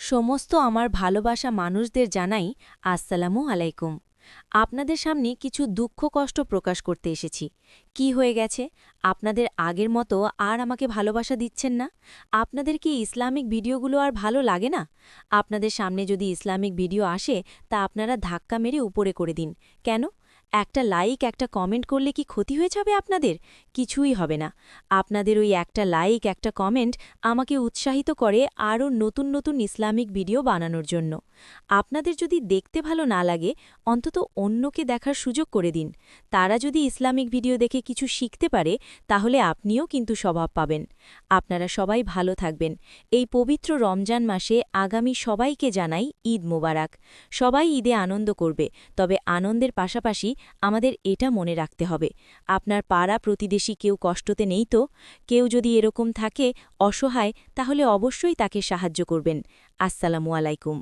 সমস্ত আমার ভালোবাসা মানুষদের জানাই আসসালামু আলাইকুম। আপনাদের সামনে কিছু দুঃখ কষ্ট প্রকাশ করতে এসেছি। কি হয়ে গেছে? আপনাদের আগের মতো আর আমাকে ভালোবাসা দিচ্ছেন না? আপনাদের কি ইসলামিক ভিডিওগুলো আর ভালো লাগে না? আপনাদের সামনে যদি ইসলামিক ভিডিও আসে তা আপনারা ধাক্কা মেরে উপরে করে দিন। কেন? একটা লাইক একটা কমেন্ট করলে কি ক্ষতি হয়ে যাবে আপনাদের? কিছুই হবে না। আপনাদের ওই একটা লাইক একটা কমেন্ট আমাকে উৎসাহিত করে আরও নতুন নতুন ইসলামিক ভিডিও বানানোর জন্য। আপনাদের যদি দেখতে ভালো না লাগে অন্তত অন্যকে দেখার সুযোগ করে দিন। তারা যদি ইসলামিক ভিডিও দেখে কিছু শিখতে পারে তাহলে আপনিও কিন্তু স্বভাব পাবেন। আপনারা সবাই ভালো থাকবেন। এই পবিত্র রমজান মাসে আগামী সবাইকে জানাই ঈদ মোবারক। সবাই ঈদে আনন্দ করবে, তবে আনন্দের পাশাপাশি আমাদের এটা মনে রাখতে হবে, আপনার পাড়া প্রতিবেশী কেউ কষ্টতে নেই তো? কেউ যদি এরকম থাকে অসহায়, তাহলে অবশ্যই তাকে সাহায্য করবেন। আসসালামু আলাইকুম।